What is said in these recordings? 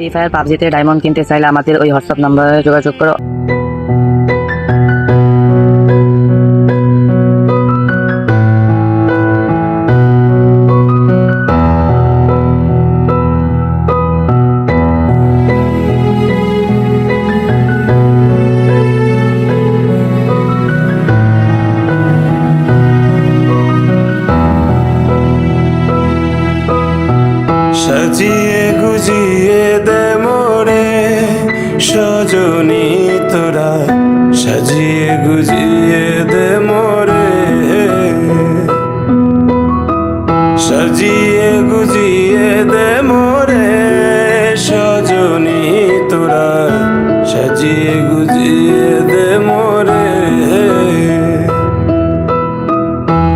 Free fire পাবজিতে diamond কিনতে চাইলে আমাদের ওই হোয়াটসঅ্যাপ নম্বরে যোগাযোগ করো। সাজিয়ে গুজিয়ে দে মোরে সজনী তোরা, সাজিয়ে গুজিয়ে দে মোরে, সাজিয়ে গুজিয়ে দে মোরে সজনী তোরা, সাজিয়ে গুজিয়ে দে মোরে।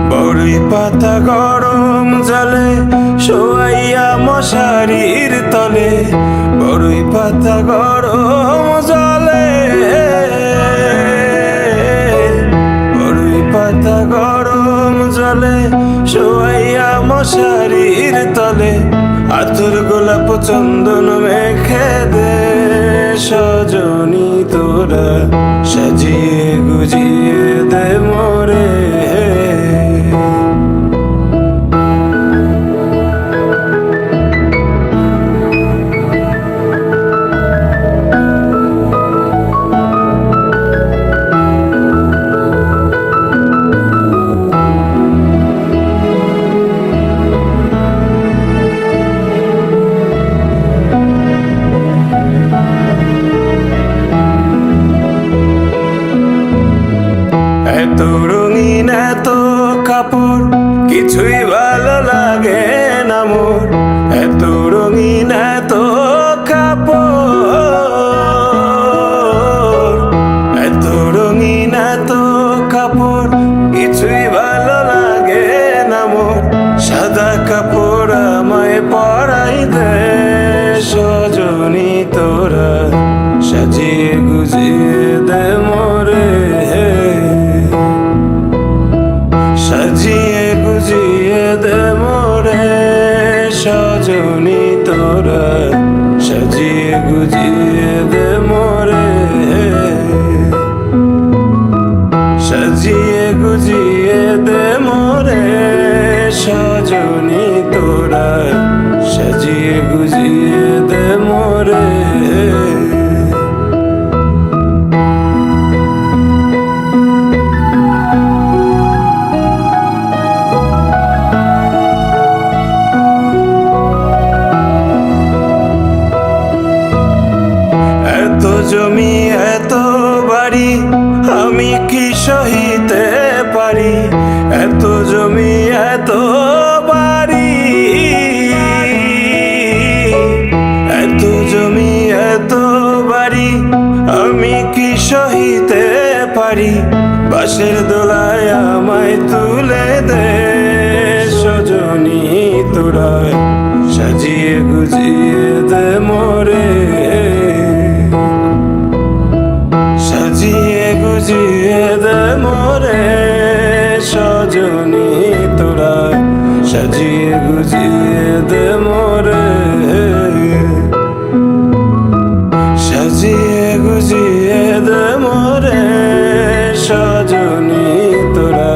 বড়ই পাতা গরম জলে শোয়াইয়া মশারির তলে, বড়ই পাতা গরম জলে, বড়ই পাতা গরম জলে শোয়াইয়া মশারির তলে, আতর গোলাপ চন্দন মেখে দে সজনী তোরা, সাজিয়ে গুজিয়ে দে মোরে। এত রঙিন এত কাপড় কিছুই ভালো লাগে না মোর, এত রঙিন এত কাপড়, এত রঙিন এত কাপড় কিছুই ভালো লাগে না মোর, সাদা কাপড় আমায় পরাই দে সজনী তোরা, সাজিয়ে গুজিয়ে দে মোরে, সাজিয়ে গুজিয়ে দে মোরে সজনী তোরা, সাজিয়ে গুজিয়ে দে মোরে, সাজিয়ে গুজিয়ে দে মোরে সজনী তোরা, সাজিয়ে গুজিয়ে দে মোরে। এত জমি এত বাড়ি আমি কি সহিতে পারি, এত জমি এত বাড়ি, এত জমি এত বাড়ি আমি কি সহিতে পারি, বাঁশের দোলায় আমায় তুলে দে সজনী তোরা, সাজিয়ে গুজিয়ে দে মোরে, সাজিয়ে গুজিয়ে দে মোরে সজনী তোরা, সাজিয়ে গুজিয়ে দে মোরে, সাজিয়ে গুজিয়ে দে মোরে সজনী তোরা,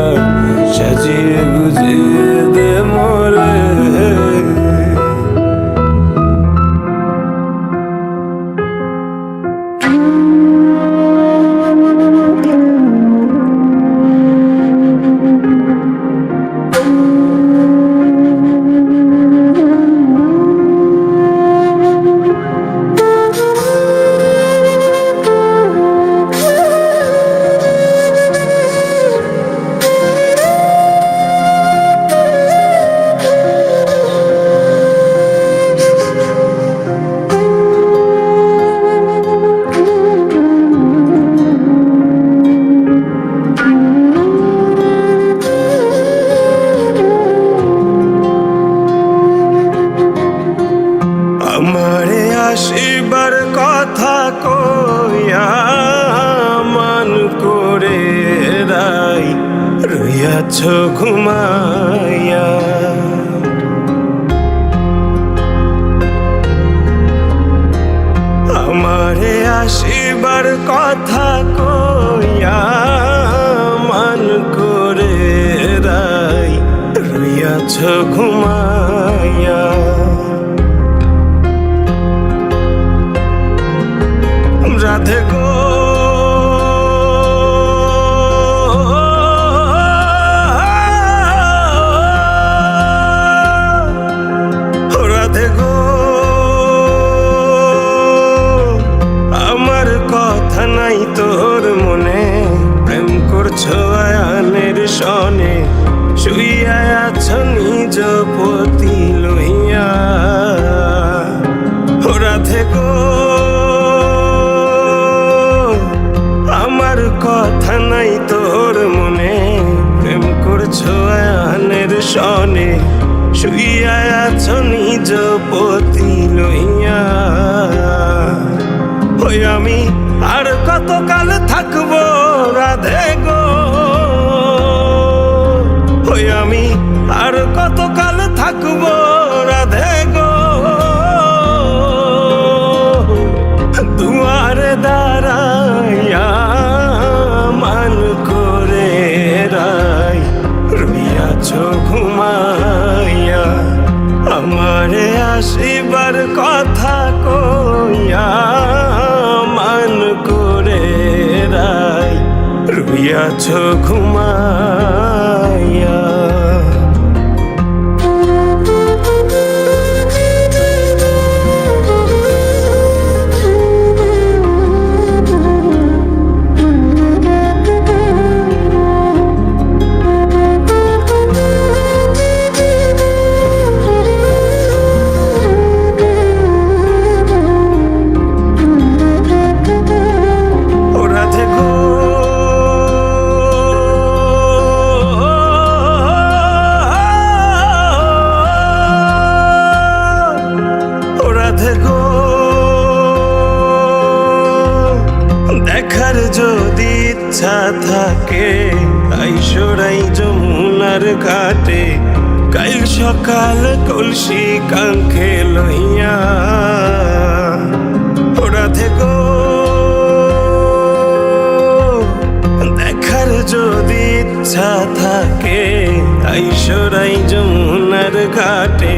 সাজিয়ে গুজিয়ে দে মোরে। আমারে আসিবার কথা কইয়া মান করে রাই রইয়াছ ঘুমাইয়া, আমারে আসিবার কথা কইয়া মান করে রাই রইয়াছ ঘুমাইয়া, রাধে গো রাধে গো, আমার কথা নাই তোর মনে, প্রেম করছো আয়ানের সনে, শুইয়া আছো নিজ পতি লইয়া, রাধে গো আমার কথা নাই তোর মনে, প্রেম করছো আয়ানের সনে। শনে শুইয়া আছো নিজ পতি লইয়া। ওই আমি আর কতকাল থাকবো রাধে গো, ওই আমি আর কতকাল থাকবো রাধে গো। দুয়ারে দাঁড়াইয়া মান করে রাই রইয়াছ ঘুমাইয়া, আমারে আসিবার কথা কইয়া মান করে রাই রইয়াছ ঘুমাইয়া। দেখার যদি ইচ্ছা থাকে আইসরাই যমুনার ঘাটে, কাল সকাল কলসি কাঙ্খে লইয়া। ওরা থেকো দেখার যদি ইচ্ছা থাকে আইসরাই যমুনার ঘাটে,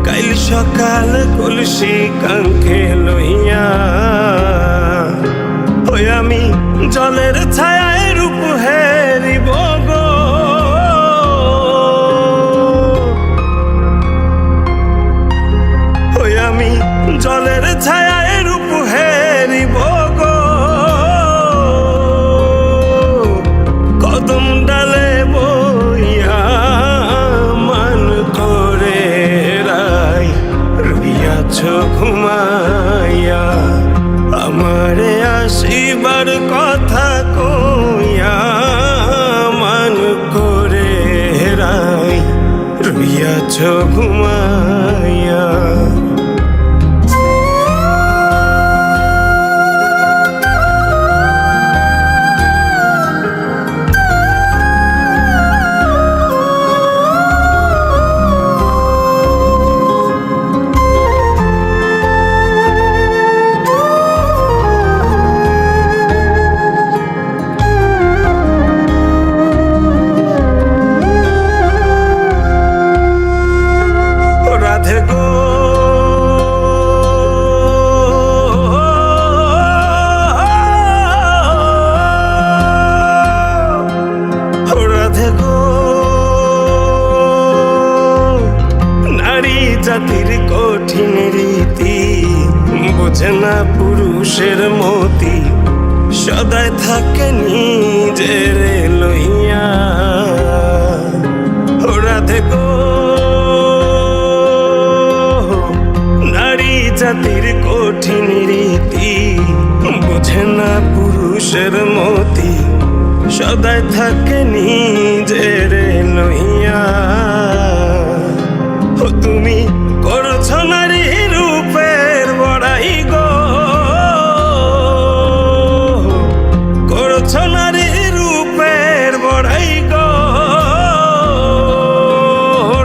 কাল সকাল কলসি কাঙ্খে লইয়া। ওই আমি জলের ছায়ায় রূপ হেরিব গো, ওই আমি জলের ছায়ায় রূপ হেরিব গো। কদম ডালে বইয়া মান করে রাই রইয়াছ ঘুমাইয়া, আমারে আসিবার কথা কইয়া মান করে রাই রইয়াছ ঘুমাইয়া। জাতির কঠিন রীতি বোঝে না পুরুষের মতি, সদায় থাকে নিজের লইয়া। ওরা দেখো নারী জাতির কঠিন রীতি বোঝে না পুরুষের মতি, সদায় থাকে নিজের লইয়া। তুমি করছো নারী রূপের বড়াই গো, করছো নারী রূপের বড়াই গো।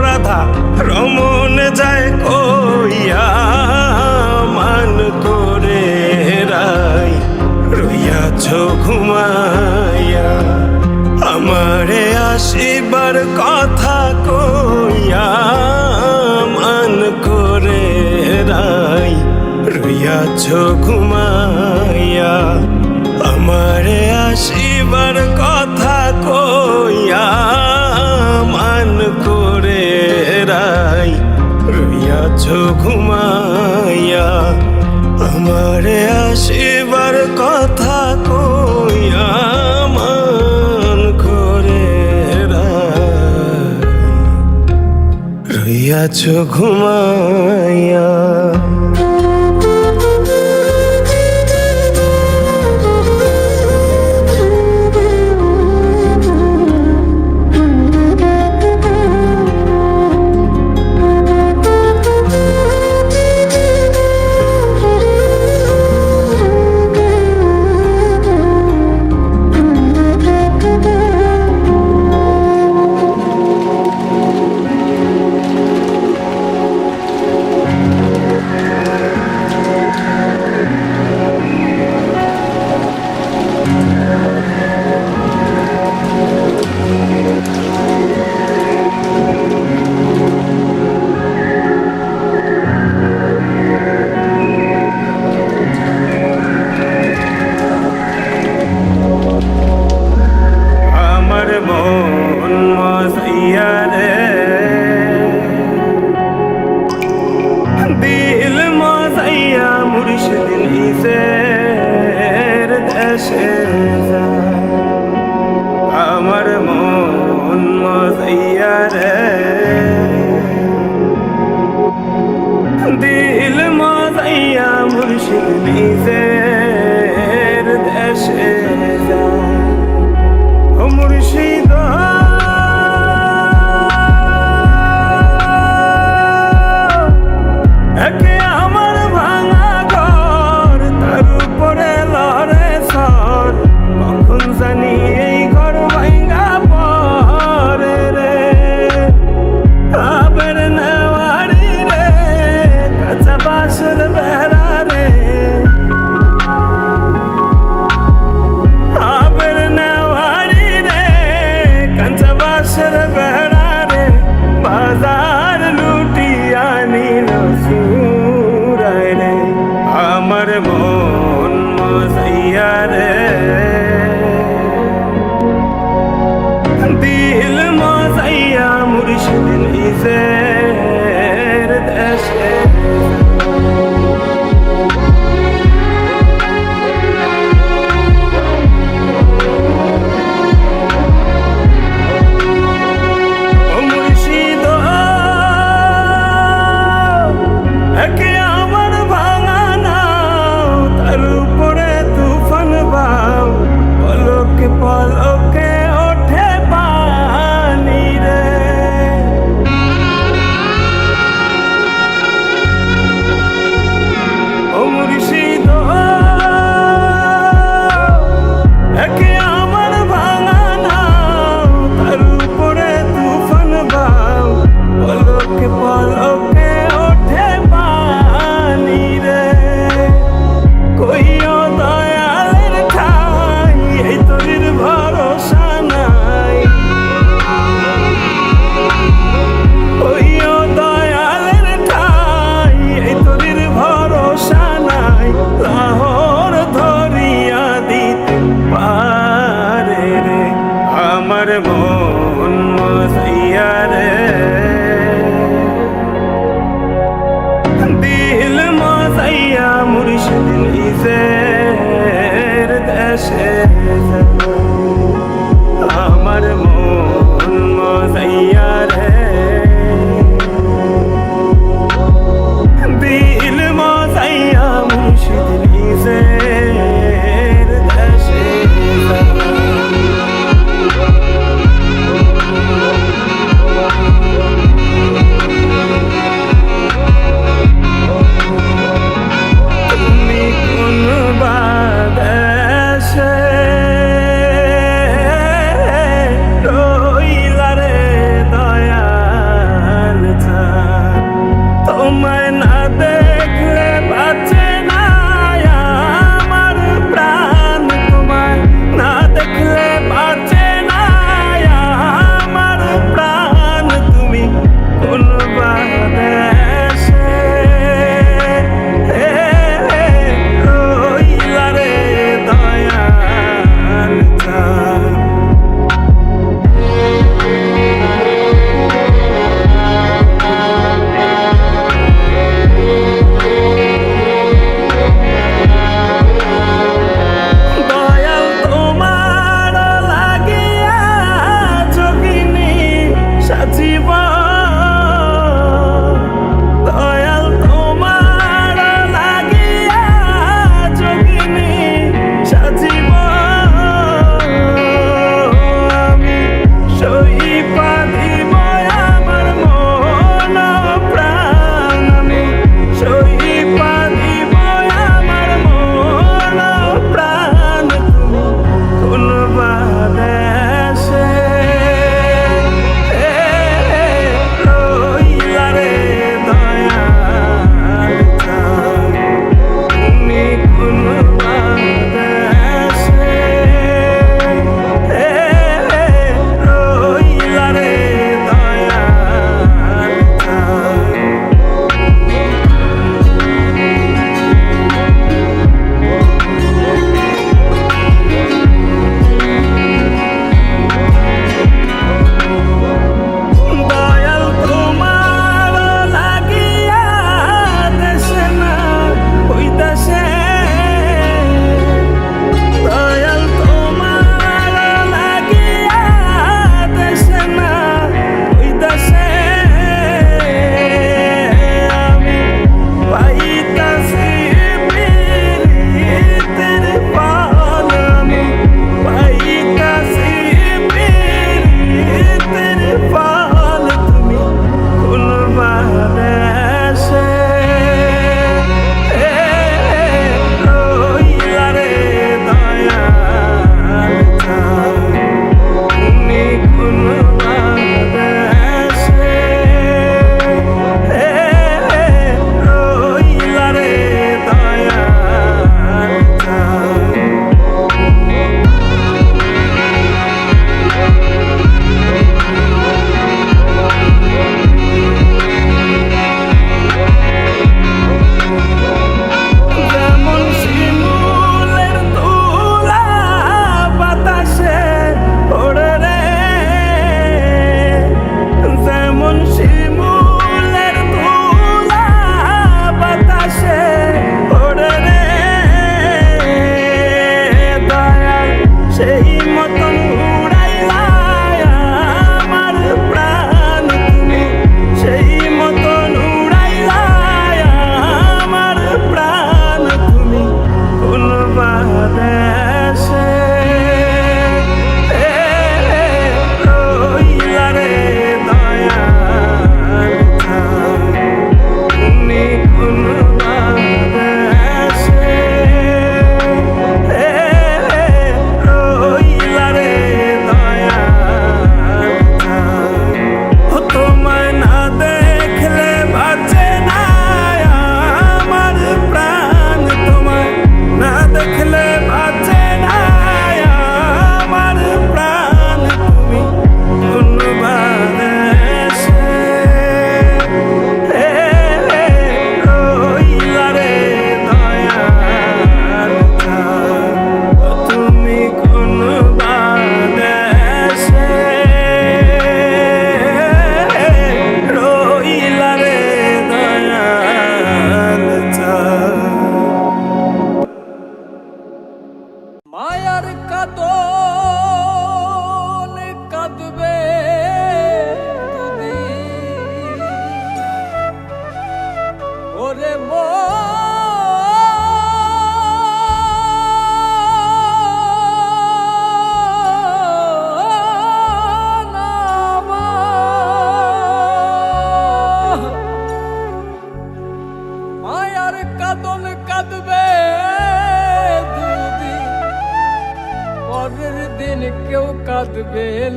রাধা রমন যায় কইয়া মান করে রাই রইয়াছ ঘুমাইয়া, আমারে আসিবার কথা কইয়া মান করে রাই রইয়াছ ঘুমাইয়া, আমারে আসিবার কথা কইয়া মান করে রাই রইয়াছ ঘুমাইয়া, আমারে আসিবার কথা কইয়া মান করে রাই রইয়াছ ঘুমাইয়া।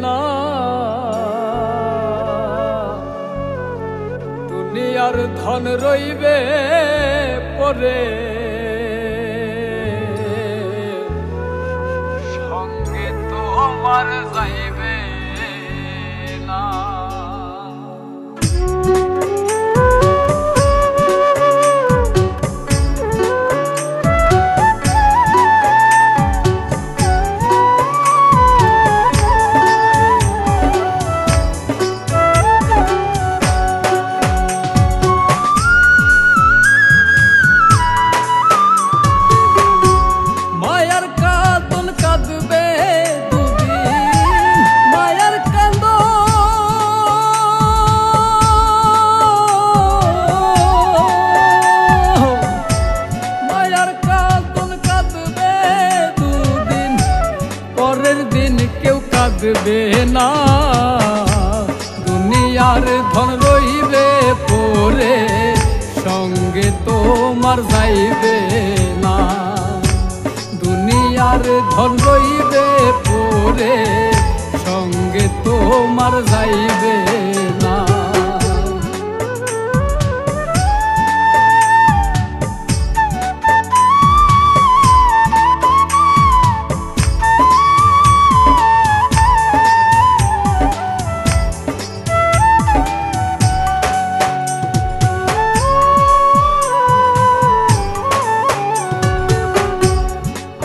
না, দুনিয়ার ধন রইবে পরে, সঙ্গে তোমার যাইবে না। কাঁদবে না, দুনিয়ার ধন রইবে পরে, সঙ্গে তোমার যাইবে না। দুনিয়ার ধন রইবে পরে, সঙ্গে তোমার যাইবে না।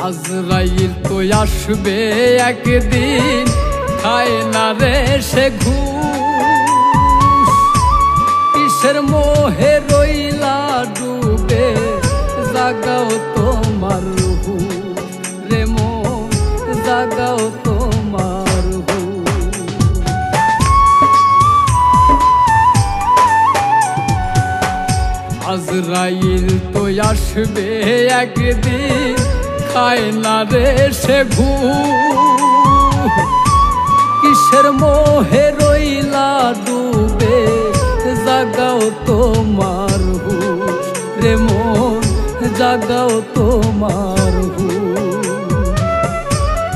আজরাইল তো আসবে একদিন, খায় না রে সে ঘুষ, কিসের মোহে রইলা ডুবে, জাগাও তোমার হুশ রে মন, জাগাও তোমার হুশ। আজরাইল তো আসবে একদিন, খায় না রে সে ঘুষ, কিসের মোহে রইলা ডুবে, জাগাও তোমার হুশ রে মন, জাগাও তোমার হুশ।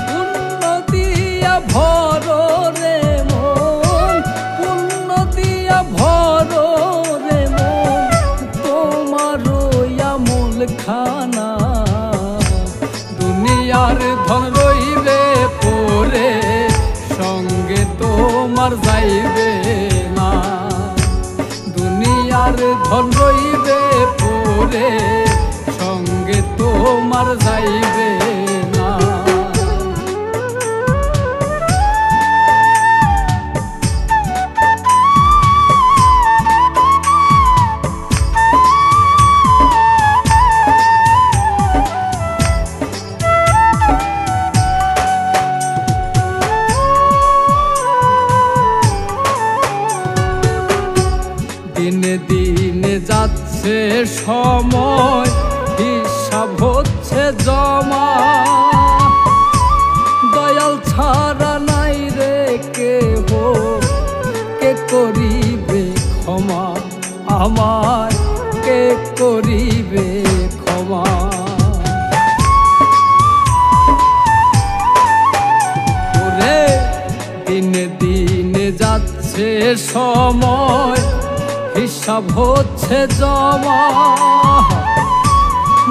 পুণ্য দিয়া ভরো রে মন, পুণ্য দিয়া ভরো রে মন, তোমার আমল খানা। দুনিয়ার ধন রইবে পরে, সঙ্গে তোমার যাইবে না। দুনিয়ার ধন রইবে পরে, সঙ্গে তোমার যাইবে না। দিনে দিনে যাচ্ছে সময়, হিসাব হচ্ছে জমা, দয়াল ছাড়া নাই রে কেহ, কে করিবে ক্ষমা আমার, কে করিবে ক্ষমা। ওরে দিনে দিনে যাচ্ছে সময়, হিসাব হচ্ছে জমা,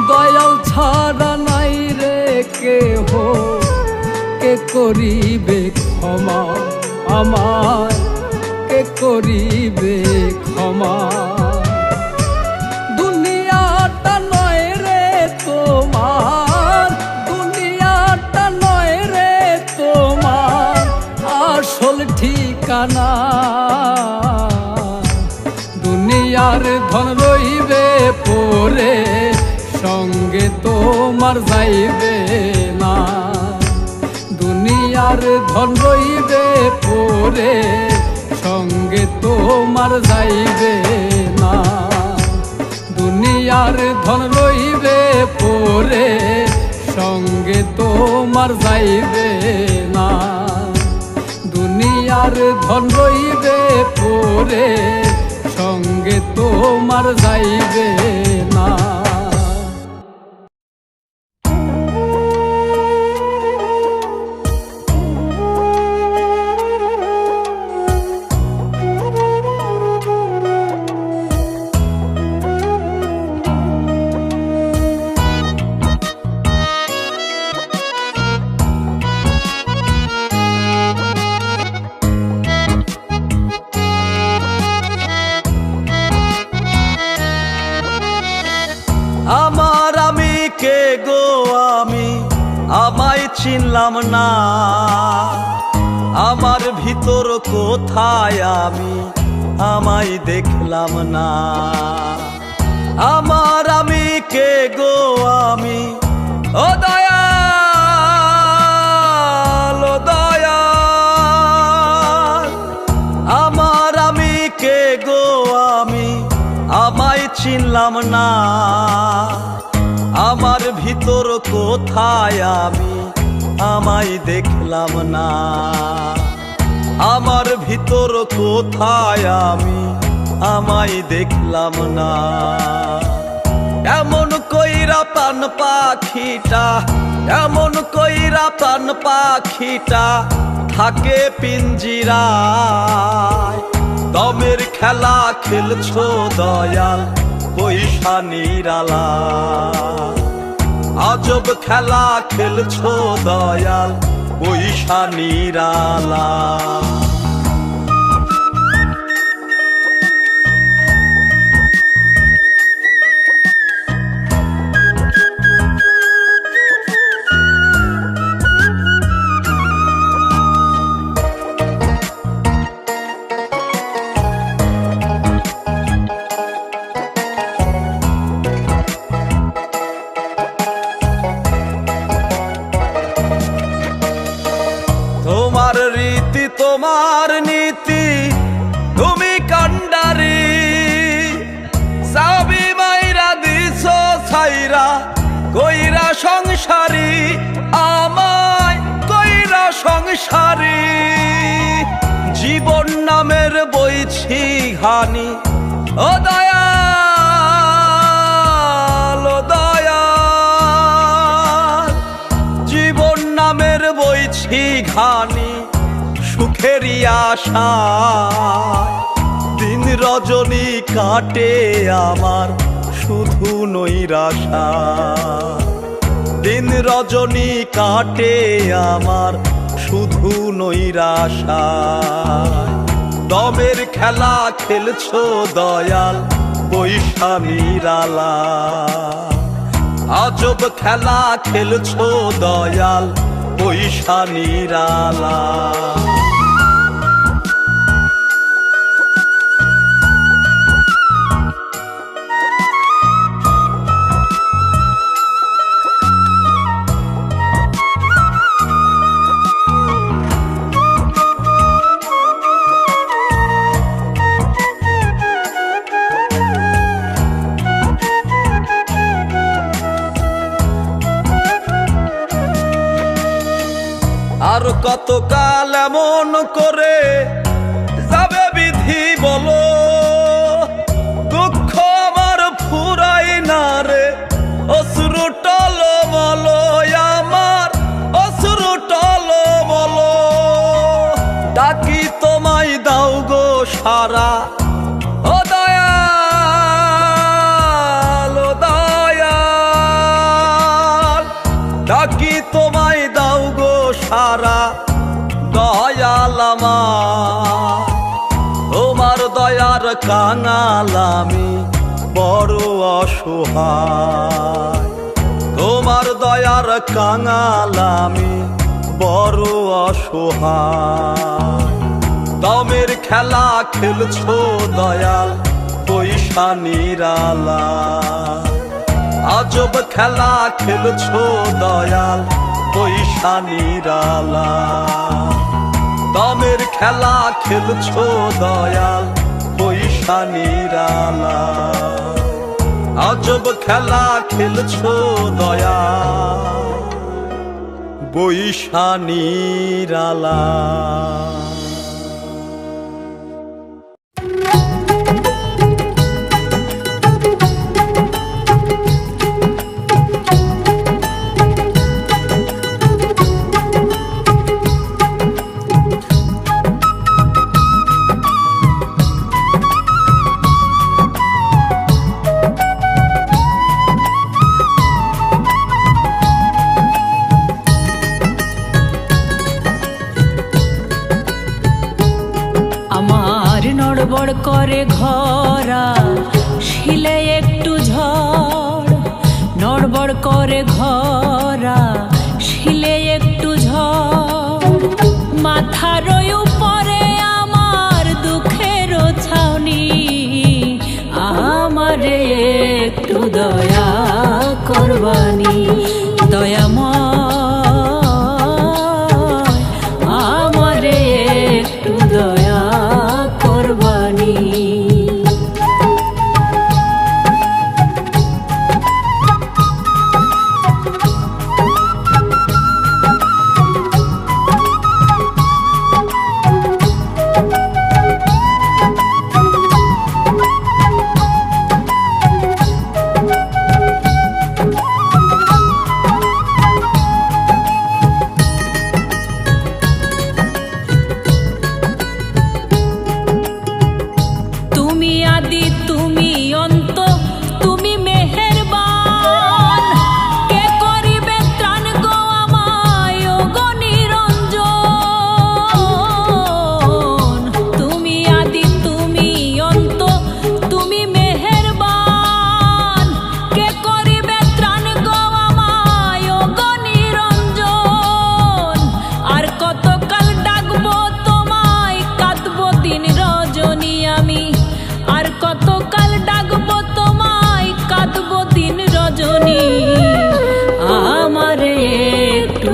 দয়াল ছাড়া নাই রে কেহ, কে করিবে ক্ষমা আমার, কে করিবে ক্ষমা। দুনিয়াটা নয় রে তোমার, দুনিয়াটা নয় রে তোমার আসল ঠিকানা। দুনিয়ার ধন রইবে পরে, সঙ্গে তোমার যাইবে না। দুনিয়ার ধন রইবে পরে, সঙ্গে তোমার যাইবে না। দুনিয়ার ধন রইবে পরে, সঙ্গে তোমার যাইবে না। দুনিয়ার ধন রইবে পরে, সঙ্গে তোমার যাইবে না। চিনলাম না, আমার ভিতর কোথায় আমি আমায় দেখলাম না। আমি কে গো আমি, ও দয়াল ও দয়াল, আমি কে গো আমি আমায় চিনলাম না, আমার ভিতর কোথায় আমি আমায় দেখলাম না। আমার ভিতর কোথায় আমি আমায় দেখলাম না। এমন কইরা প্রাণ পাখিটা, এমন কইরা প্রাণ পাখিটা থাকে পিঞ্জিরায়। দমের খেলা খেলছো দয়াল পয়সা নিরালা, আজব খেলা খেলছো দয়াল পয়সা নিরালা। তোমার রীতি তোমার নীতি তুমি কান্ডারি, সাবি মাইরা দিছো ছাইরা কইরা সংসারী, আমায় কইরা সংসারী। জীবন নামের বইছি ঘানি, ও দয়াল ও দয়াল, জীবন নামের বইছি ঘানি সুখেরই আশা। দিন রজনী কাটে আমার শুধু নৈরাশা, দিন রজনী কাটে আমার শুধু নৈরাশা। দমের খেলা খেলছো দয়াল পয়সা নিরালা, আজব খেলা খেলছো দয়াল পয়সা নিরালা। আর কতকাল এমন করে যাবে বিধি বলো, দুঃখ আমার ফুরাই না রে অশ্রু টলো বলো, আমার অশ্রু টলো বলো। ডাকি তোমায় দাও গো সারা, ও দয়াল ও দয়াল, ডাকি তোমায় দাও গো সারা দয়াল আমার। তোমার দয়ার কাঙাল আমি বড় অসহায়, তোমার দয়ার কাঙাল আমি বড় অসহায়। দমের খেলা খেলছো দয়াল পয়সা নিরালা, আজব খেলা খেলছো দয়াল পয়সা নিরালা। দমের খেলা খেলছো দয়াল পয়সা নিরালা, আজব খেলা খেলছো দয়াল পয়সা নিরালা। নড়বড় করে ঘরা শিলে একটু ঝড়, নড়বড় করে ঘরা শিলে একটু দয়া করবানি দয়াময় আমারে একটু দয়া করবানি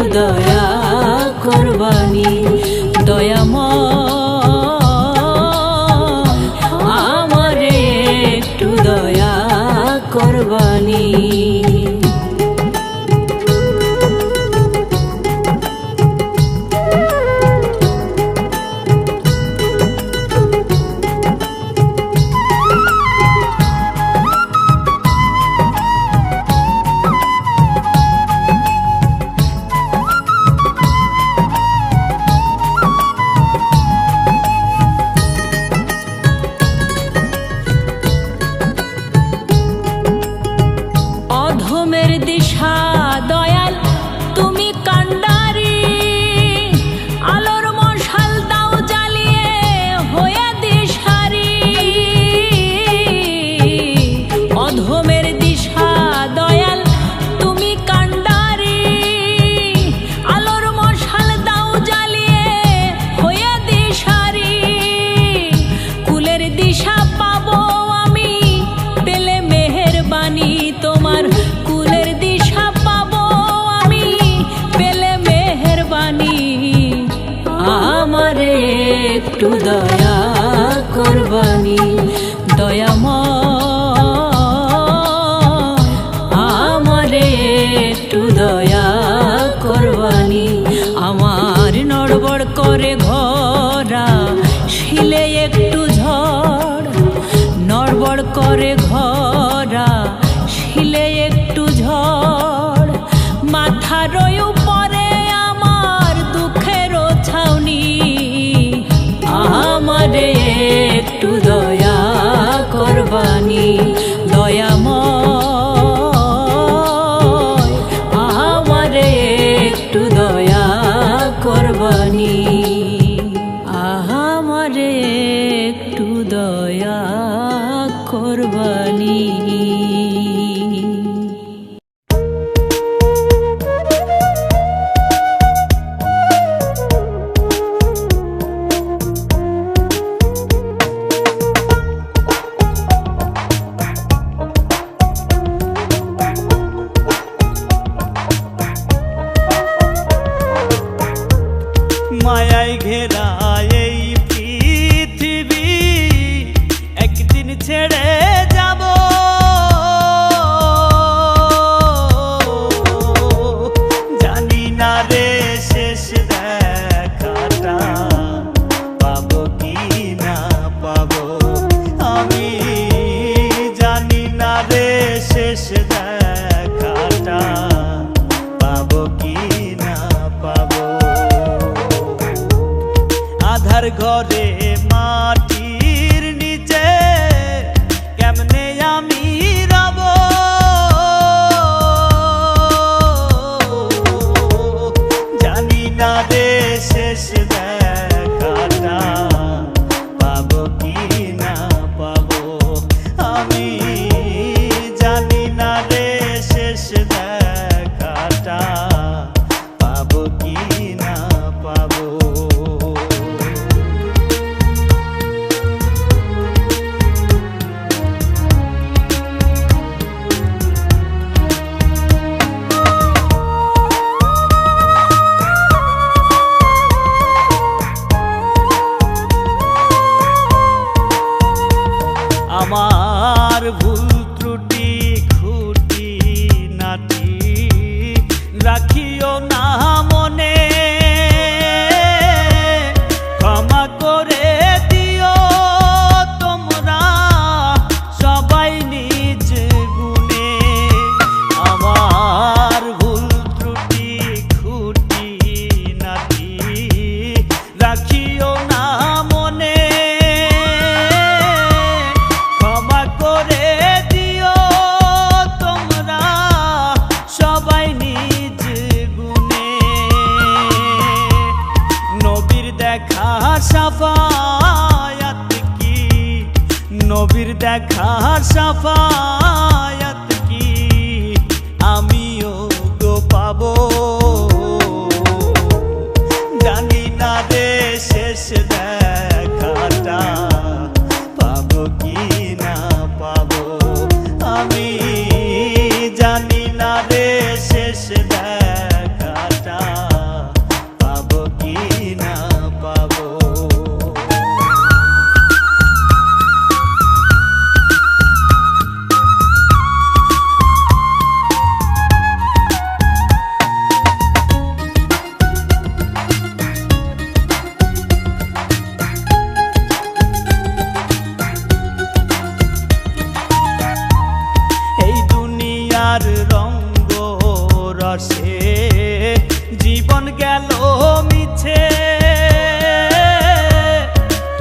দয়া করবানি দয়াময় আমারে একটু দয়া করবানি দিশা দয়াল তুমি কান্ডারি আলোর মশাল দাও জ্বালিয়ে হয়ে দিশারি অধমের দিশা দয়াল তুমি কান্ডারি আলোর মশাল দাও জ্বালিয়ে হয়ে দিশারি কুলের দিশা পাবো আমি পেলে মেহেরবানি তোমার আমারে একটু দয়া করবানি দয়াময় আমারে একটু দয়া করবানি আমার নড়বড় করে ঘরা শিলে একটু ঝড় নড়বড় করে ঘরা শিলে একটু ঝড় মাথার উপরে আমার দুঃখের ছাউনি আমারে একটু দয়া করবানি দয়াময় আমারে একটু দয়া করবানি আমারে একটু দয়া করবানি মায়ায় ঘেরা এই পৃথিবী একদিন ছেড়ে যাব জানি না রে শেষ দেখাটা পাবো কি না পাবো আমি জানি না রে শেষ দেখাটা পাবো কি না পাবো আধার ঘরে মাটির নিচে কেমনে আমি রব জানি না রে শেষ দেখাটা পাবো কি না পাবো আমি জানি না রে শেষ দেখাটা পাবো কি না পাবো আমার ভুল ত্রুটি খুঁটি নাটি রাখিও না মনে, ক্ষমা করে দিও তোমরা সবাই নিজ গুণে। আমার ভুল ত্রুটি খুঁটি নাটি রাখিও না মনে, ক্ষমা করে দিও তোমরা সবাই নিজ গুণে। নবীর দেখা সাফায়াত কি, নবীর দেখা সাফায়াত কি আমিও গো পাবো, জানি না রে শেষ দেখাটা পাবো কি না পাবো, আমি জানি না রে শেষ দেখাটা পাবো কি না পাবো। এই দুনিয়ার রঙ্গ রসে জীবন গেল মিছে,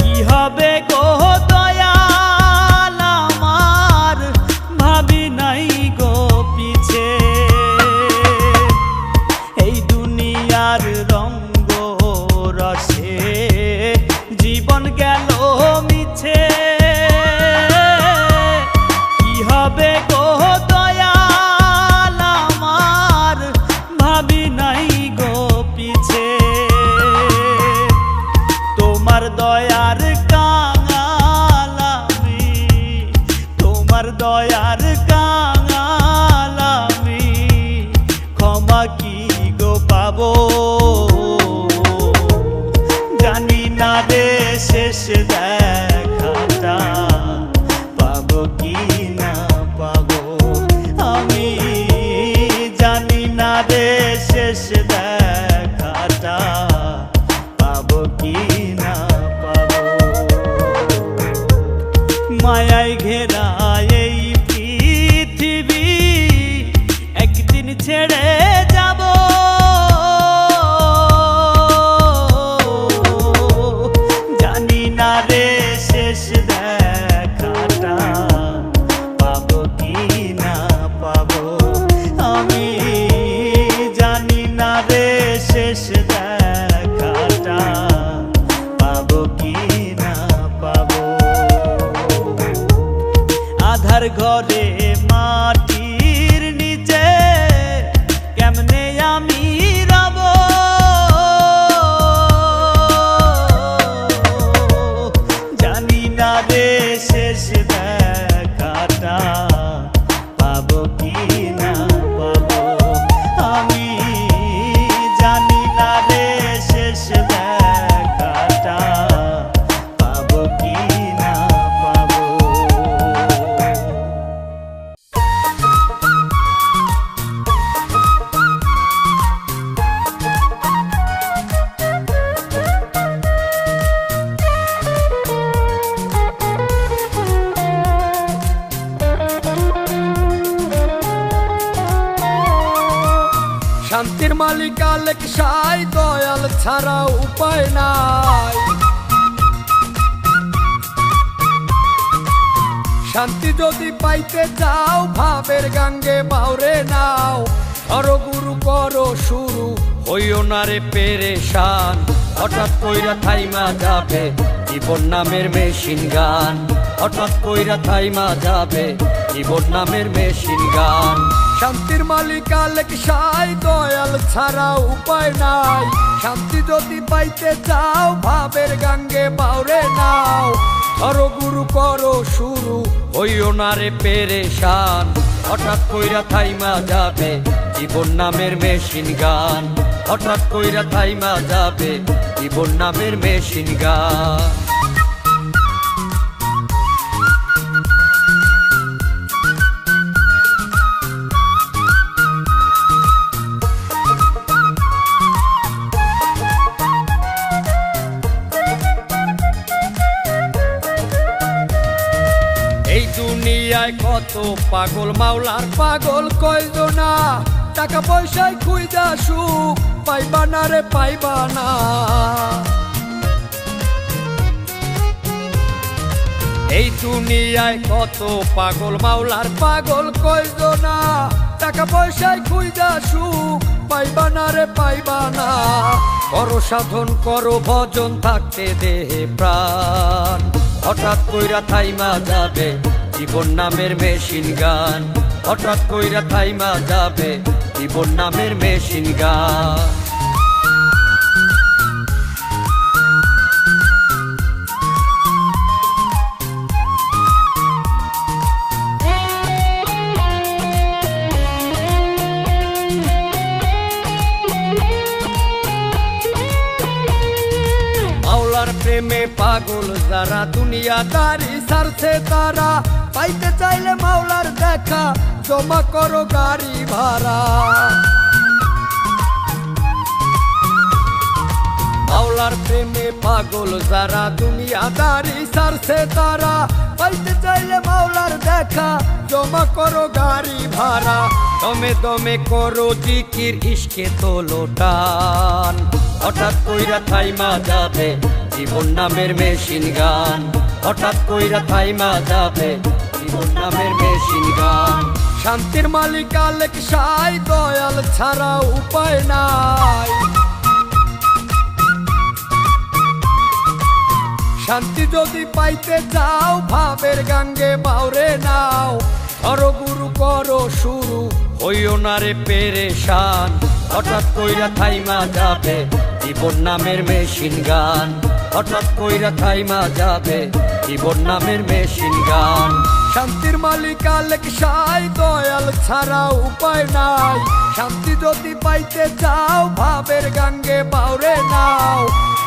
কি হবে গো দয়াল আমার ভাবি নাই গো পিছে। এই দুনিয়ার রঙ্গ রসে জীবন গেল মিছে, কি হবে গো দয়াল আমার ভাবি নাই গো পিছে। তোমার দয়ার কাঙাল আমি, তোমার দয়ার কাঙাল আমি, ক্ষমা কি গো পাবো, জানি না রে শেষ দেখাটা পাবো কি না পাবো, আমি জানি না রে শেষ দেখাটা পাবো কি না পাবো। মায়ায় ঘেরা এই পৃথিবী একদিন ছেড়ে যাব, জানি না রে শেষ দেখাটা পাবো কি না পাবো, আমি জানি না রে শেষ দেখাটা পাবো কি না পাবো। আধার ঘরে মাটির নিচে কেমনে আমি রব, জানি না রে শেষ দেখাটা পাবো কি না পাবো, আমি জানি না রে শেষ দেখাটা পাবো কি না পাবো। শান্তির মালিক আলেক সাই, দয়াল ছাড়া উপায় নাই। শান্তি যদি পাইতে চাও ভাবের গাঙ্গে বাউরে নাও, ধরো গুরু করো শুরু হইও না রে পেরেশান। হঠাৎ কইরা থাইমা যাবে জীবন নামের মেশিন গান, হঠাৎ কইরা থাইমা যাবে জীবন নামের মেশিন গান। শান্তির মালিক আলেক সাই, দয়াল ছাড়া উপায় নাই। শান্তি যদি পাইতে চাও ভাবের গাঙ্গে বাউরে নাও, ধরো গুরু করো শুরু হইও না রে পেরেশান। হঠাৎ কইরা থাইমা যাবে জীবন নামের মেশিন গান, হঠাৎ কইরা থাইমা যাবে জীবন নামের মেশিন গান। দুনিয়ায় কত পাগল, মাওলার পাগল কয়জনা, টাকা পয়সায় খুঁজা সুখ পাইবা না রে পাইবা না। এই দুনিয়ায় কত পাগল, মাওলার পাগল কয়জনা, টাকা পয়সায় খুঁজা সুখ পাইবা না রে পাইবা না। করো সাধন করো ভজন থাকতে দেহে প্রাণ, হঠাৎ কইরা থাইমা যাবে জীবন নামের মেশিন গান, হঠাৎ কইরা থাইমা যাবে জীবন নামের মেশিন গান। মাওলার প্রেমে পাগল যারা, দুনিয়াদারি ছাড়ছে তারা, পাইতে চাইলে মাওলার দেখা জমা করো গাড়ি ভাড়া। মাওলার প্রেমে পাগল যারা, দুনিয়াদারি ছাড়ছে তারা, পাইতে চাইলে মাওলার দেখা জমা করো গাড়ি ভাড়া। দমে দমে করো জিকির ইশকে তোলো টান, হঠাৎ কইরা থাইমা যাবে জীবন নামের মেশিন গান, হঠাৎ কইরা থাইমা যাবে জীবন নামের মেশিন গান। শান্তির মালিক আলেক সাই, দয়াল ছাড়া উপায় নাই। শান্তি যদি পাইতে চাও ভাবের গাঙ্গে বাউরে নাও, করো গুরু করো শুরু হইও না রে পেরেশান, হঠাৎ কইরা থাইমা যাবে জীবন নামের মেশিন গান, হঠাৎ কইরা থাইমা যাবে জীবন নামের মেশিন গান। শান্তির মালিক আলেক সাই, দয়াল ছাড়া উপায় নাই। শান্তি যদি পাইতে চাও ভাবের গাঙ্গে বাউরে নাও,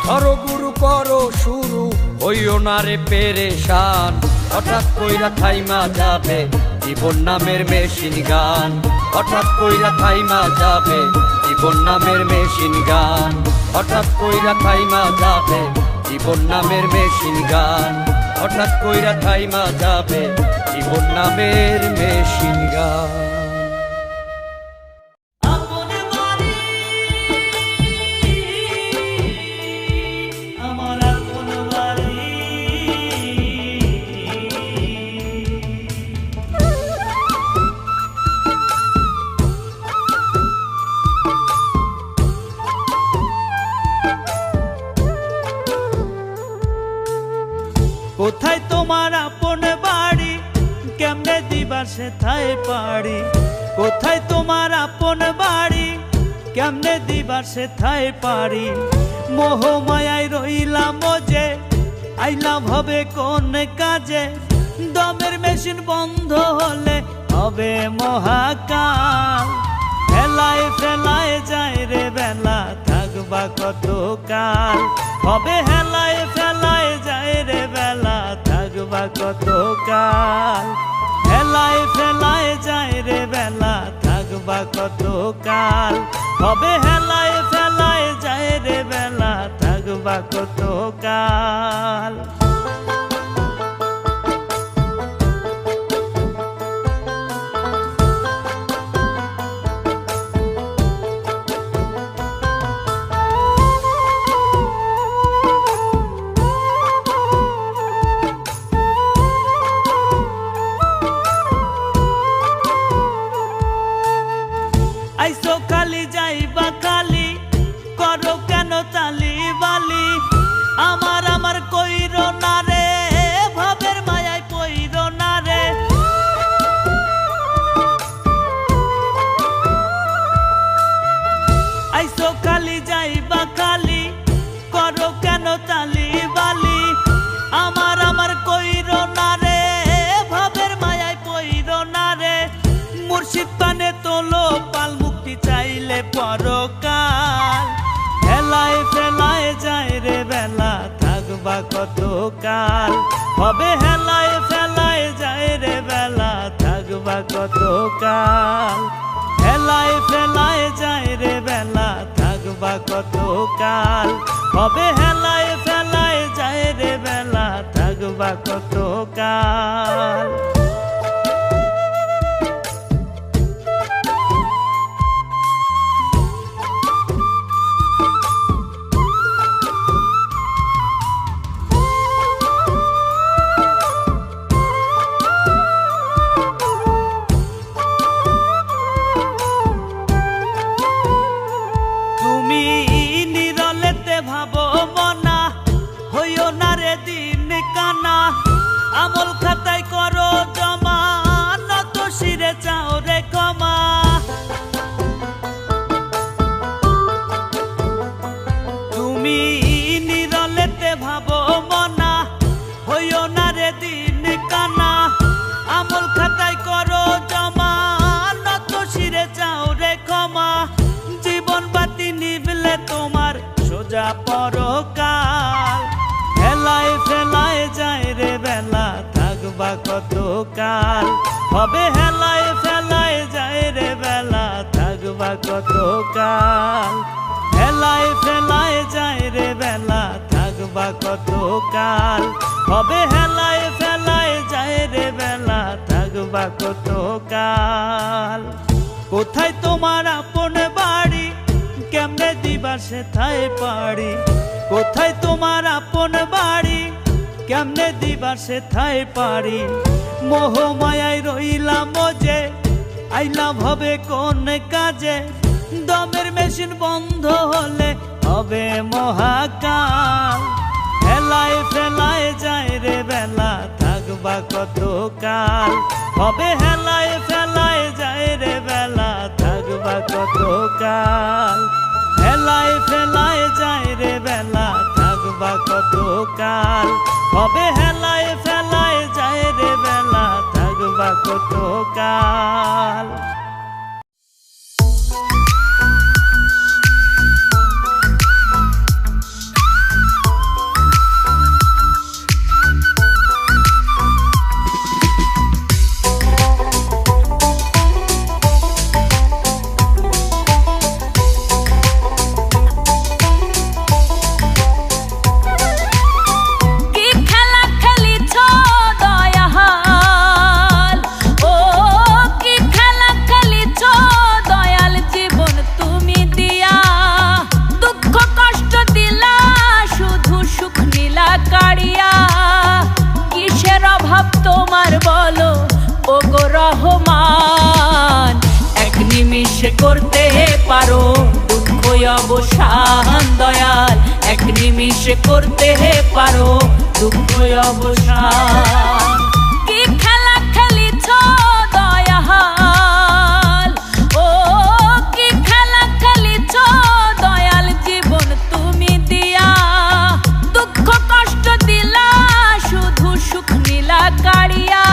করো গুরু করো শুরু হইও না রে পেরেশান, হঠাৎ কইরা থাইমা যাবে জীবন নামের মেশিন গান, হঠাৎ কইরা থাইমা যাবে জীবন নামের মেশিন গান, হঠাৎ কইরা থাইমা যাবে জীবন নামের মেশিন গান, হঠাৎ কইরা থাইমা যাবে জীবন নামের মেশিন গান। আপন বাড়ি আমার আপন বাড়ি, কোথায় তোমার আপন বাড়ি, কেমনে দিবা সেথায় পারি, কোথায় তোমার আপন বাড়ি, কেমনে দিবা সেথায় পারি। মোহমায়ায় রইলাম যে, আইলাম হবে কোন কাজে, দমের মেশিন বন্ধ হলে হবে মহাকাল। ফেলায় ফেলায় যায় রে বেলা, থাকবা কত কাল, হবে হেলায় ফেলায় যায় রে বেলা, থাকবা কত কাল। হেলায় ফেলায় যায় রে বেলা, থাকবা কত কাল, হবে হেলায় ফেলায় যায় রে বেলা, থাকবা কত কাল। আইসো খালি যাইবা খালি, করো কেন তালি বালি, আমার আমার কইরো না রে, ভাবের মায়ায় পইরো না রে। আইসো খালি যাইবা খালি, করো কেন তালি বালি, আমার আমার কইরো না রে, ভাবের মায়ায় পইরো না রে। মুর্শিদ পানে তোলো পাল, মুক্তি চাইলে পরকাল। হেলায় ফেলায় যায় রে বেলা, থাকবা কত কাল, হবে হেলায় ফেলায় যায় রে বেলা, থাকবা কত কাল। হেলায় ফেলায় যায় রে বেলা, থাকবা কত কাল, হবে হেলায় ফেলায় যায় রে বেলা, থাকবা কত কাল। কাল হবে হেলায় ফেলায় যায় রে বেলা থাকবা কত কাল হেলায় ফেলায় যায় রে বেলা থাকবা কত কাল হবে হেলায় ফেলায় যায় রে বেলা থাকবা কত কাল কোথায় তোমার আপন বাড়ি কেমনে দিবা সেথায় পারি কোথায় তোমার আপন বাড়ি কেমনে দিবা সেথায় পারি মোহ মায়ায় রইলাম যে আইলাম হবে কোন কাজে দমের মেশিন বন্ধ হলে হবে মহাকাল হেলায় ফেলায় যায় রে বেলা থাকবা কত কাল হবে হেলায় ফেলায় যায় রে বেলা থাকবা কত কাল হেলায় ফেলায় যায় রে বেলা থাকবা কত কাল হবে হেলায় ফেলায় যায় রে বেলা থাকবা কত কাল করতে পারো দুঃখ অবসান দয়াল এক নিমিষে করতে পারো দুঃখ অবসান কি খেলা খেলিছ দয়াল ও কি খেলা খেলিছ দয়াল জীবন তুমি দিয়া দুঃখ কষ্ট দিলা শুধু সুখ নীলা কাড়িয়া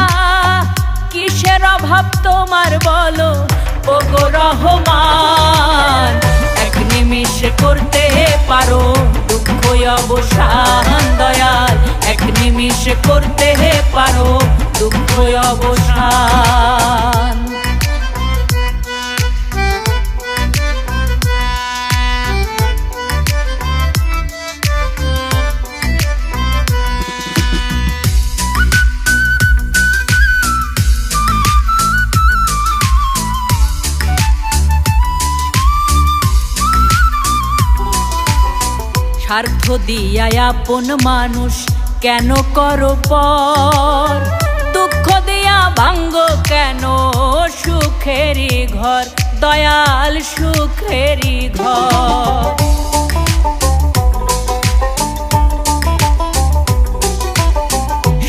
কিসের অভাব তোমার বলো ওগো রহমান এক নিমিষে করতে পারো দুঃখ অবসান দয়াল এক নিমিষে করতে পারো দুঃখ অবসান স্বার্থ দিয়া আপন মানুষ কেন করো পর দুঃখ দিয়া ভাঙ্গ কেন সুখেরই ঘর দয়াল সুখেরই ঘর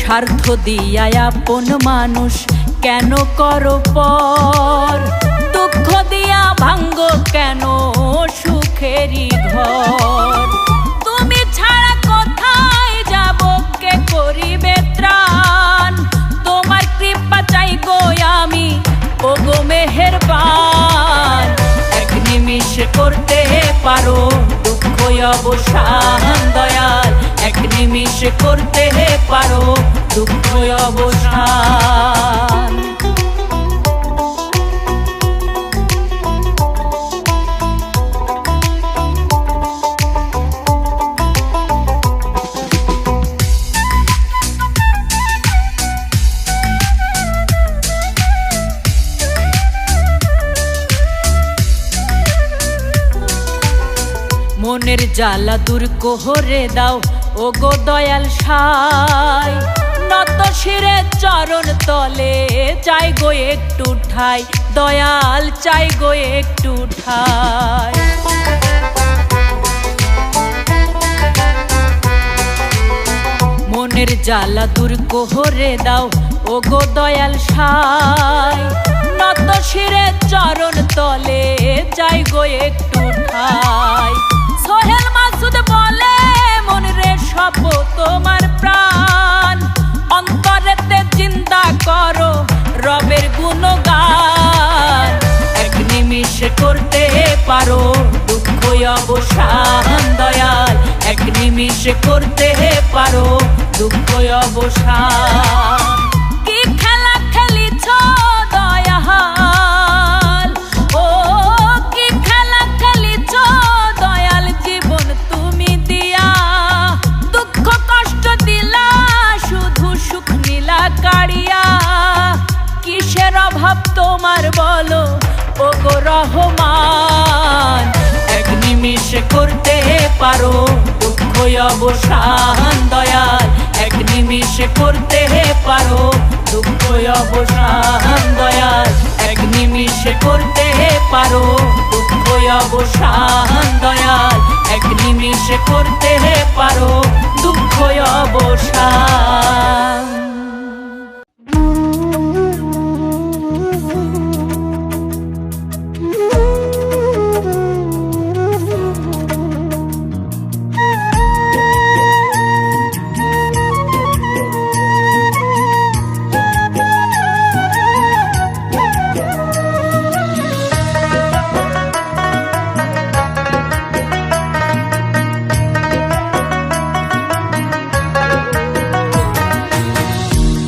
স্বার্থ দিয়া আপন মানুষ কেন করো পর দুঃখ দিয়া ভাঙ্গ কেন সুখেরই ঘর করিবে ত্রাণ তোমার কৃপা চাই গো আমি ওগো মেহেরবান এক নিমিষে করতে পারো দুঃখ অবসান দয়াল এক নিমিষে করতে পারো দুঃখ অবসান মনের জ্বালা দূর কোহরে দাও ওগো দয়াল সাই নত শিরে চরণ তলে চাই গো একটু ঠাই দয়াল চাই গো একটু ঠাই মনের জ্বালা দূর কোহরে দাও ওগো দয়াল সাই নত শিরে চরণ তলে চাই গো একটু ঠাই সোহেল মাসুদ বলে মন রে সব তোমার প্রাণ অন্তরেতে চিন্তা করো রবের গুণগান এক নিমিষে করতে পারো দুঃখ অবসান দয়াল এক নিমিষে করতে পারো দুঃখ অবসান কি খেলা তোমার বলো ও গো রহমান, এক নিমিষে করতে পারো দুঃখ অবসান দয়াল, এক নিমিষে করতে পারো দুঃখ অবসান দয়াল, এক নিমিষে করতে পারো দুঃখ অবসান দয়াল, এক নিমিষে করতে পারো দুঃখ অবসান।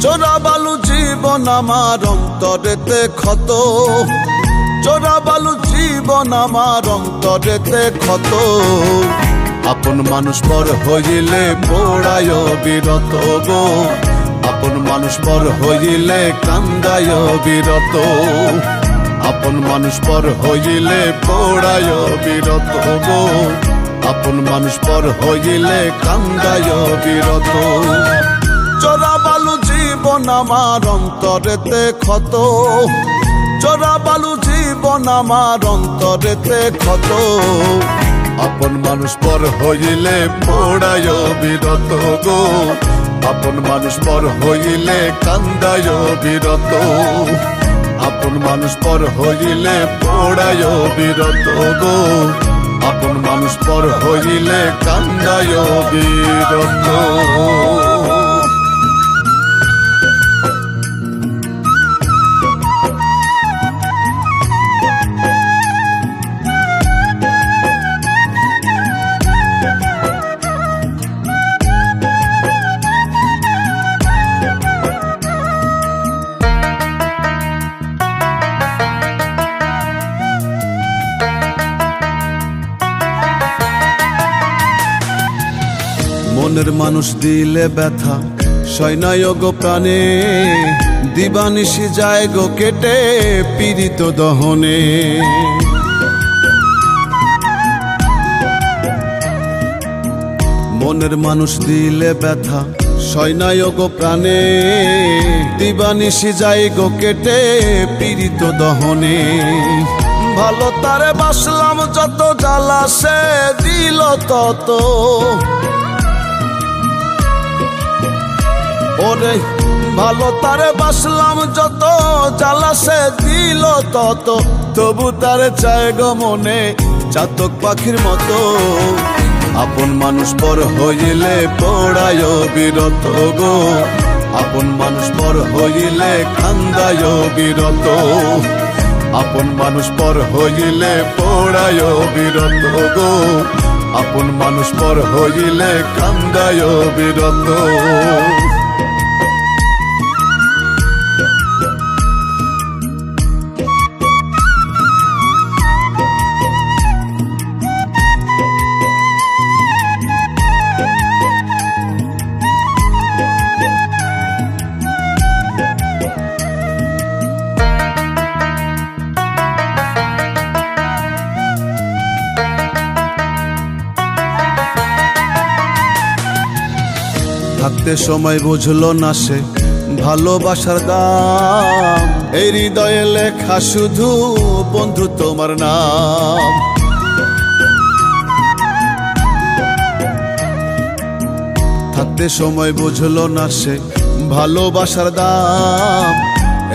চোরা বালু জীবন আমার অন্তরেতে ক্ষত, চোরা বালু জীবন আমার অন্তরেতে ক্ষত, আপন মানুষ পর হইলে পোড়ায় বিরত গো, আপন মানুষ পর হইলে কান্দায় বিরত, আপন মানুষ পর হইলে পোড়ায় বিরত গো, আপন মানুষ পর হইলে কান্দায় বিরত। চোরা বালু জীবন আমার অন্তরেতে ক্ষত, চোরা বালু জীবন আমার অন্তরেতে ক্ষত, আপন মানুষ পর হইলে পোড়ায় বিরত গো, আপন মানুষ পর হইলে কান্দায় বিরত, আপন মানুষ পর হইলে পোড়ায় বিরত গো, আপন মানুষ পর হইলে কান্দায় বিরত। মনের মানুষ দিলে ব্যথা সয়নায় গো প্রাণে, দিবানিশি যায় গো কেটে পীড়িত দহনে, মনের মানুষ দিলে ব্যথা সয়নায় গো প্রাণে, দিবানিশি যায় গো কেটে পীড়িত দহনে, ভালো তারে বাসলাম যত জ্বালা সে দিল তত, ওরে ভালো তারে বাসলাম যত জ্বালা সে দিল তত, তবু তারে চায় গো মনে চাতক পাখির মতো, আপন মানুষ পর হইলে পোড়ায় বিরত গো, আপন মানুষ পর হইলে কান্দায় বিরত, আপন মানুষ পর হইলে পোড়ায় বিরত গো, আপন মানুষ পর হইলে কান্দায় বিরত। থাকতে সময় বুঝলো না সে ভালোবাসার দাম, এই হৃদয়ে লেখা শুধু বন্ধু তোমার নাম, থাকতে সময় বুঝলো না সে ভালোবাসার দাম,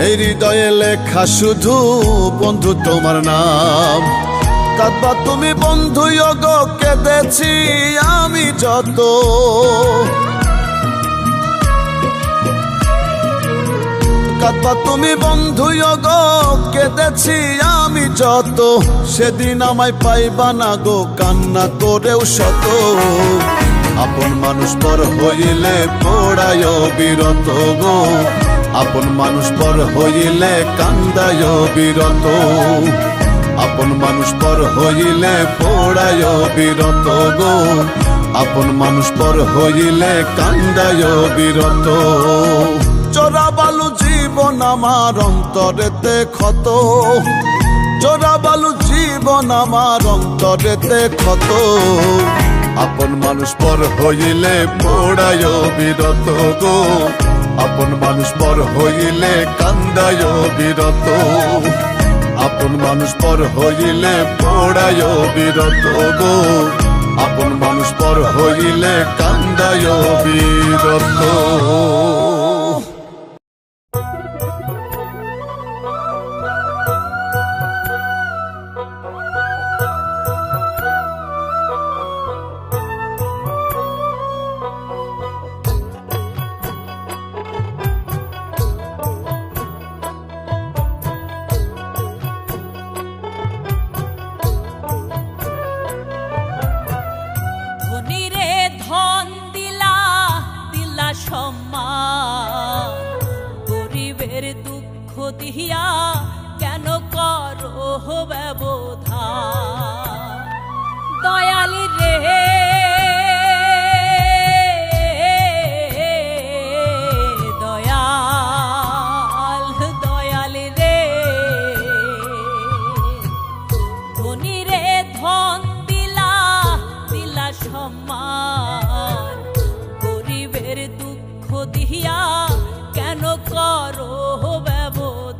এই হৃদয়ে লেখা শুধু বন্ধু তোমার নাম, কাঁদবা তুমি বন্ধু গো কেঁদেছি আমি যত, কাঁদবা তুমি বন্ধু গো কেঁদেছি আমি যত, সেদিন আমায় পাইবা না গো কান্না করেও শত, আপন মানুষ পর হইলে পোড়ায় বিরত গো, আপন মানুষ পর হইলে কান্দায় বিরত, আপন মানুষ পর হইলে পোড়ায় বিরত গো, আপন মানুষ পর হইলে কান্দায় বিরত। চোরা বালু জীবন আমার অন্তরেতে ক্ষত, জোড়া বালু জীবন আমার অন্তরেতে ক্ষত। আপন মানুষ পর হইলে পোড়ায় বিরত গো, আপন মানুষ পর হইলে কান্দায় বিরত, আপন মানুষ পর হইলে পোড়ায় বিরত গো, আপন মানুষ পর হইলে কান্দায় বিরত। ধনীরে ধন দিলা দিলা সম্মান, গরিবের দুঃখ দিয়া কেন করো ব্যবধান? দয়ালি রে দয়াল, দয়ালি রে ধনীরে ধন দিলা দিলা সম্মান, গরিবের দুঃখ দিয়া কেন করো ব্যবধান?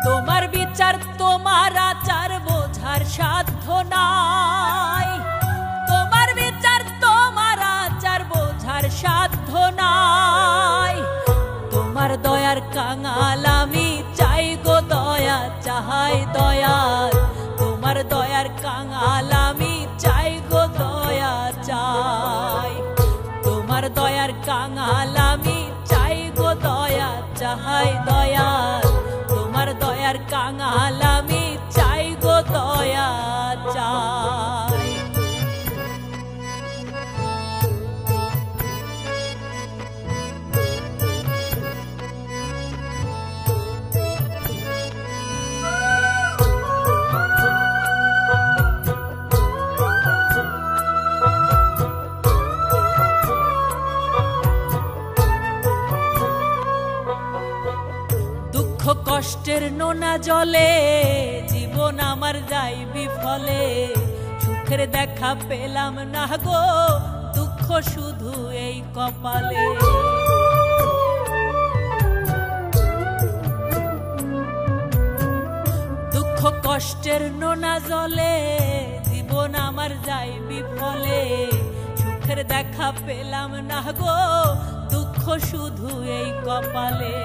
তোমার বিচার তোমার আচার বোঝার সাধ্য নাই, তোমার বিচার তোমার আচার বোঝার সাধ্য নাই। তোমার দয়ার কাঙাল আমি চাই গো দয়া চাহাই দয়াল, তোমার দয়ার কাঙাল আমি চাই গো দয়া চাই, তোমার দয়ার কাঙাল আমি চাই গো দয়া চাহাই দয়াল, তোমার দয়ার কাঙাল আমি চাই গো দয়া চাই। দুঃখ কষ্টের নোনা জলে জীবন আমার যাই বিফলে, সুখের দেখা পেলাম না গো দুঃখ শুধু এই কপালে। দুঃখ কষ্টের নোনা জলে জীবন আমার যাই বিফলে, সুখের দেখা পেলাম না গো দুঃখ শুধু এই কপালে।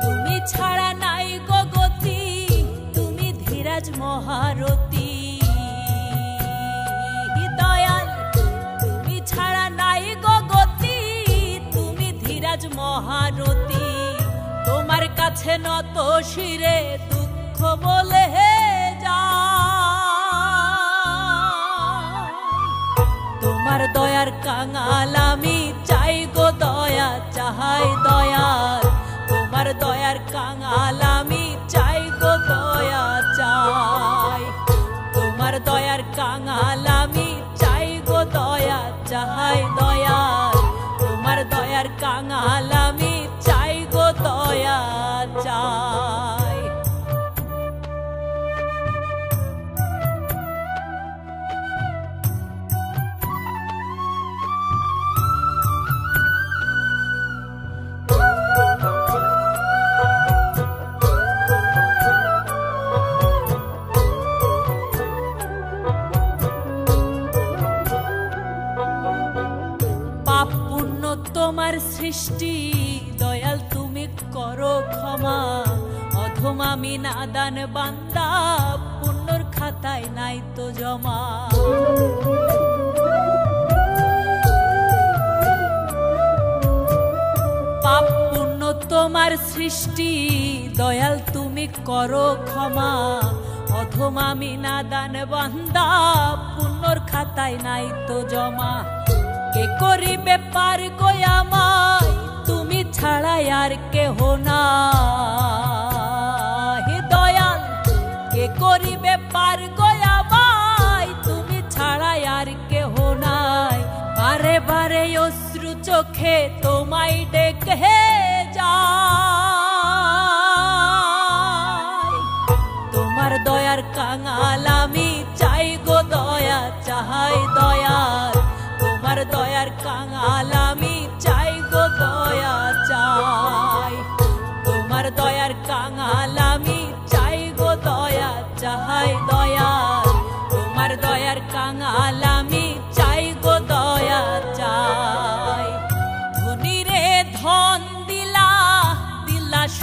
তুমি ছাড়া নাই গো গতি, তুমি ধীরাজ মহারথী দয়াল, তুমি ছাড়া নাই গো গতি, তুমি ধীরাজ মহারথী। তোমার কাছে নত শিরে দুঃখ বলে যা, তোমার দয়ার কাঙাল আমি চাই গো দয়া চাহাই দয়াল, তোমার দয়ার কাঙাল আমি চাই গো দয়া চাই, তোমার দয়ার কাঙাল আমি চাই গো দয়া চাহাই দয়াল, তোমার দয়ার কাঙাল আমি চাই গো দয়া চাই। পাপ পুণ্য তোমার সৃষ্টি দয়াল তুমি করো ক্ষমা, অধম আমি নাদান বান্দা পুণ্যর খাতায় নাই তো জমা। পাপ পুণ্য তোমার সৃষ্টি দয়াল তুমি করো ক্ষমা, অধম আমি নাদান বান্দা পুণ্যর খাতায় নাই তো জমা। কে করিবে পার গো আমায় তুমি ছাড়া আর কেহ নাই দয়াল, কে করিবে পার গো আমায় তুমি ছাড়া আর কেহ নাই। বারে বারে অশ্রু চোখে তোমায় ডেকে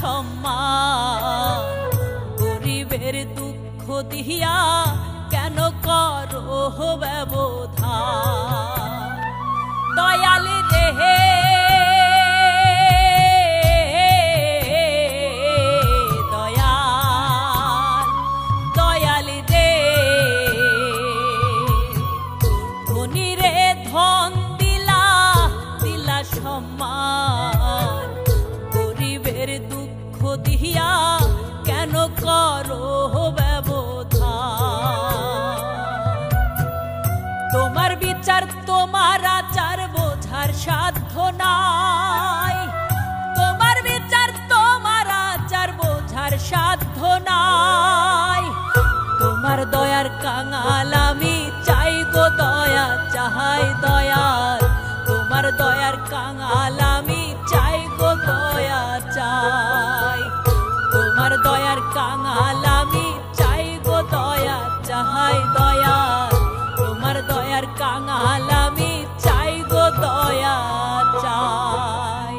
সম্মান, গরিবের দুঃখ দিয়া কেন করো ব্যবধান? দয়াল রে দয়াল, দয়াল রে ধনী রে ধন দিলা, দিলা সম্মান, গরিবের দুঃখ দিয়া কেন করো ব্যবধান? তোমার বিচার তোমার আচার বোঝার সাধ্য নাই, তোমার বিচার তোমার আচার বোঝার সাধ্য নাই। তোমার দয়ার কাঙাল আমি চাই গো দয়া চাহাই দয়াল, তোমার দয়ার কাঙাল আমি চাই গো দয়া চাই, তোমার দয়ার কাঙাল আমি চাই গো দয়া চাহাই দয়াল, তোমার দয়ার কাঙাল আমি চাই গো দয়া চাই।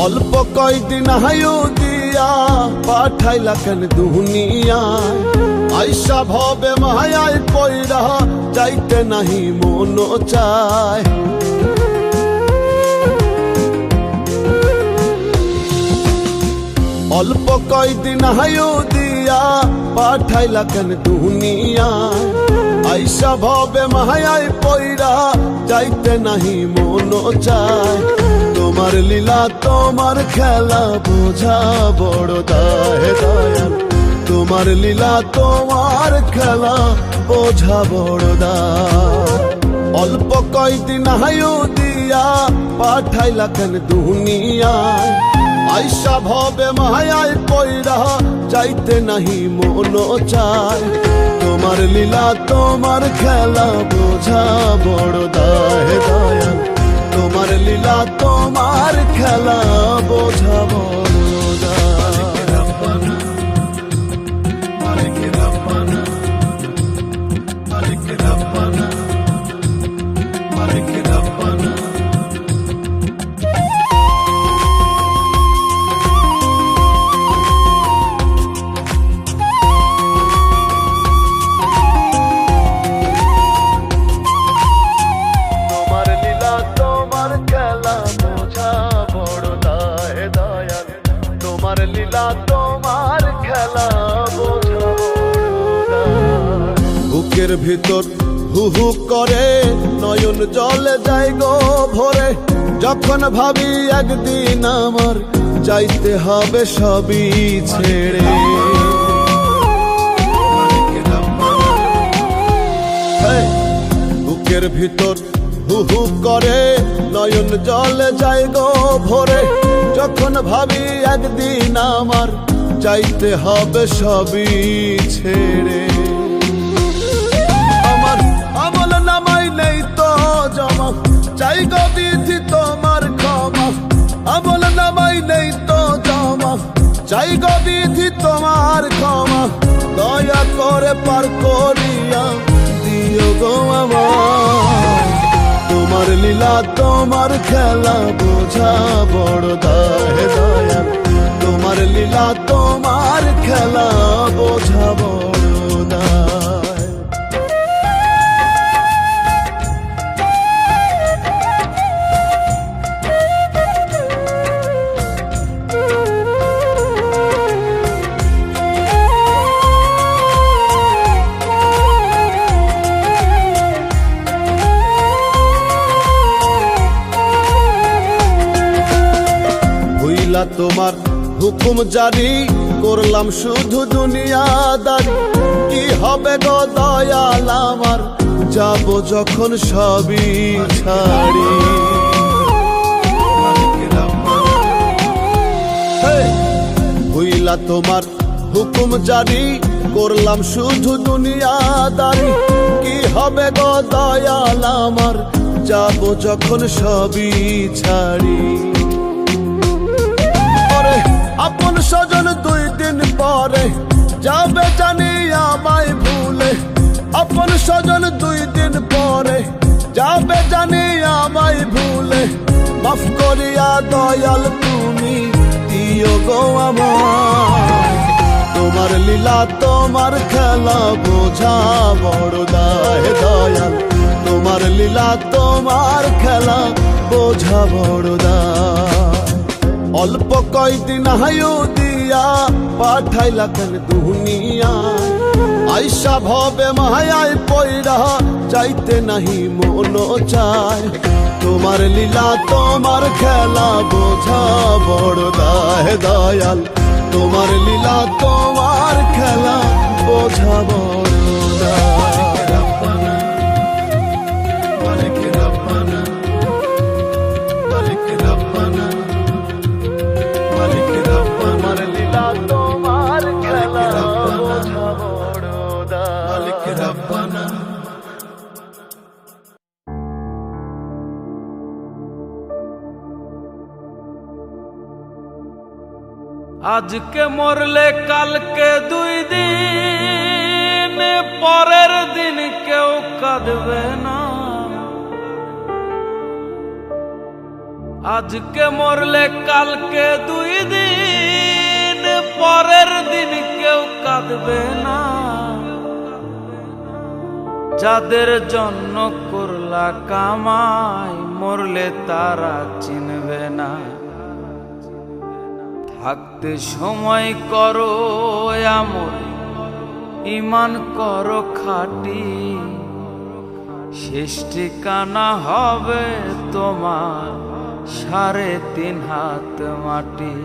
অল্প কয়দিন হায়ু দিয়া পাঠাইলা কেন দুনিয়া, আইসা ভবে মায়ায় পয়রা যাইতে নাহি মন চায়। অল্প কয়দিন হায়ু দিয়া পাঠাইলা কেন দুনিয়া, আইসা ভবে মায়ায় পয়রা যাইতে নাহি মন চায়। তোমার লীলা তোমার খেলা বোঝা বড় দায় দয়াল, তোমার লীলা তোমার খেলা বোঝা বড় দায়। অল্প কয়দিন হায়ু দিয়া পাঠাইলা কেন দুনিয়ায়, আইসা ভবে মায়ায় পয়রা যাইতে নাহি মন চায়। তোমার লীলা তোমার খেলা বোঝা বড় দায় দয়াল, তোমার লীলা তোমার খেলা বোঝা বড় দায়। বুকের ভিতর হু হু করে নয়ন জলে যায় গো ভরে, যখন ভাবি একদিন আমার যাইতে হবে সবই ছেড়ে। বুকের ভিতর হু হু করে নয়ন জলে যায় গো ভরে, যখন ভাবি একদিন আমার যাইতে হবে সবই ছেড়ে। আমার আমল নামাই নেই তো জমা, চাই গো বিধি তোমার ক্ষমা। আমল নামাই নেই তো জমা, চাই গো বিধি তোমার ক্ষমা। দয়া করে পার করিয়া দিও গো আমার, তোমার লীলা তোমার খেলা বোঝা বড় দায় দয়াল, তোমার লীলা তোমার খেলা বোঝা বড় দায়। হইলা তোমার হুকুম জারি, করলাম শুধু দুনিয়াদারি। কি হবে গো দয়াল আমার, যাব যখন সবই ছাড়ি। হইলা তোমার হুকুম জারি, করলাম শুধু দুনিয়াদারি। কি হবে গো দয়াল আমার, যাব যখন সবই ছাড়ি। আপন স্বজন 2 দিন পরে যাবে জানি আমায় ভুলে। আপন স্বজন 2 দিন পরে যাবে জানি আমায় ভুলে। মাফ করিয়া দয়াল তুমি দিও গো আমায়। তোমার লীলা তোমার খেলা বোঝা বড় দায় দয়াল। তোমার লীলা তোমার খেলা বোঝা বড় দায়। অল্প কয়দিন হায়ু দিয়া পাঠাইলা কেন দুনিয়া। আইসা ভবে মায়ায় পয়রা যাইতে নাহি মন চায়। তোমার লীলা তোমার খেলা বোঝা বড় দায় দয়াল। তোমার লীলা তোমার খেলা বোঝা বড় দায়। আজকে মরলে কালকে 2 দিন, পরের দিন কেউ কাঁদবে না। আজকে মরলে কালকে 2 দিন, পরের দিন কেউ কাঁদবে না। যাদের জন্য করলা কামাই, মরলে তারা চিনবে না। থাকতে সময় করো আমল, ঈমান করো খাঁটি। শেষ ঠিকানা হবে তোমার 3.5 হাত মাটি।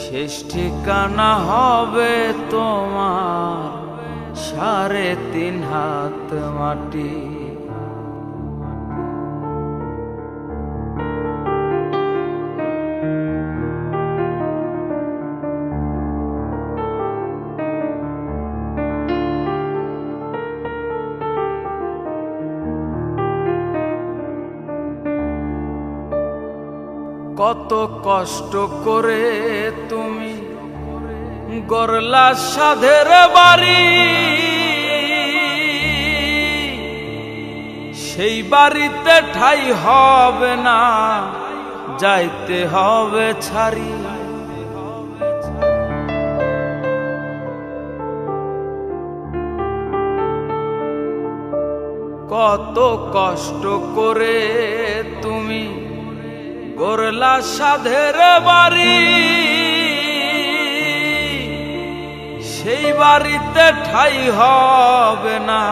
শেষ ঠিকানা হবে তোমার 3.5 হাত মাটি। কত কষ্ট করে তুমি গড়লা সাধের বাড়ি। সেই বাড়িতে ঠাই হবে না, যাইতে হবে ছাড়ি। কত কষ্ট করে তুমি গড়লা সাধের বাড়ি। সেই বাড়িতে ঠাই হবে না,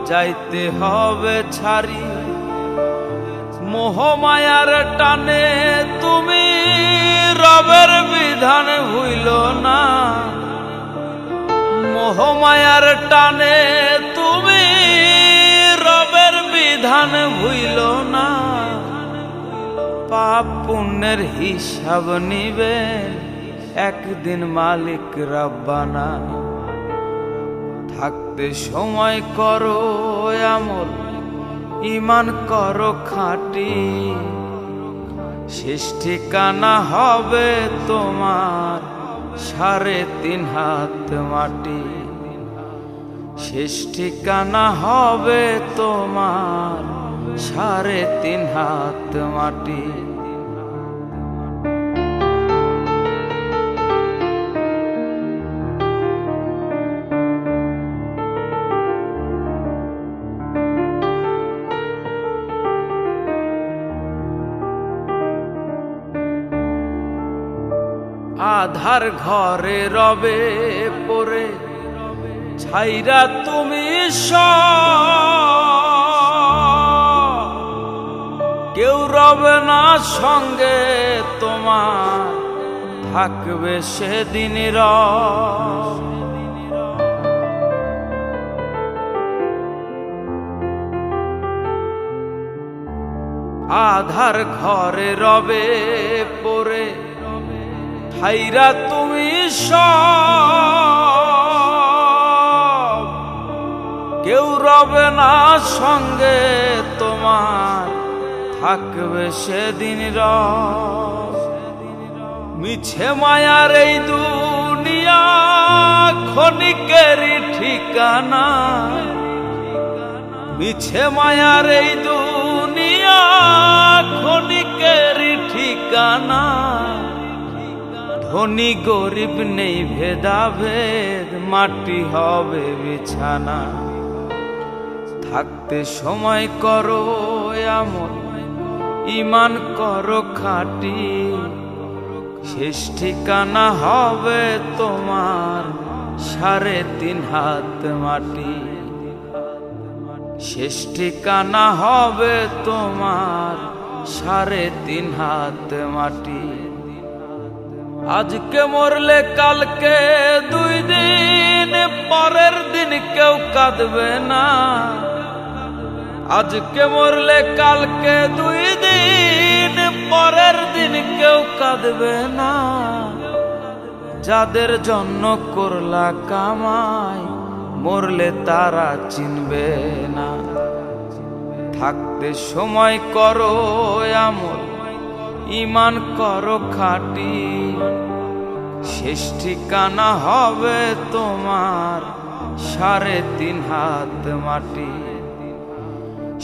যাইতে হবে ছাড়ি। মোহমায়ার টানে তুমি রবের বিধান ভুইল না। মোহমায়ার টানে তুমি রবের বিধান ভুইল না। পাপ পুণ্যের হিসাব নিবে একদিন মালিক রব্বানা। থাকতে সময় করো আমল, ঈমান করো খাঁটি। শেষ ঠিকানা হবে তোমার 3.5 হাত মাটি। শেষ ঠিকানা হবে তোমার 3.5 হাত মাটি। আধার ঘরে রবে পড়ে ছাইরা তুমি কেউ রবে না সঙ্গে তোমার থাকবে সেদিন আধার ঘরে রবে পড়ে ঠাইরা তুমি সব কেউ রবে না সঙ্গে তোমার থাকবে সেদিন মিছে মায়ার এই দুনিয়া ক্ষণিকেরই ঠিকানা মিছে মায়ার এই দুনিয়া ক্ষণিকেরই ঠিকানা ধনী গরিব নেই ভেদাভেদ মাটি হবে বিছানা থাকতে সময় করো আমল ঈমান করো খাঁটি শেষ ঠিকানা হবে তোমার 3.5 হাত মাটি শেষ ঠিকানা হবে তোমার 3.5 হাত মাটি আজকে মরলে কালকে 2 দিন পরের দিন কেউ কাঁদবে না আজকে মরলে কালকে 2 দিন পরের দিন কেউ কাঁদবে না যাদের জন্য করলা কামাই মরলে তারা চিনবে না থাকতে সময় করো আমল ঈমান করো খাঁটি শেষ ঠিকানা হবে তোমার 3.5 হাত মাটি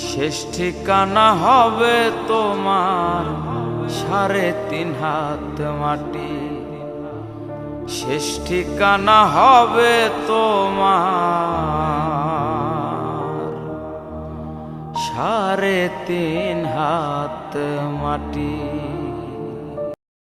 শেষ ঠিকানা হবে তোমার 3.5 হাত মাটি শেষ ঠিকানা হবে তোমার 3.5 হাত মাটি।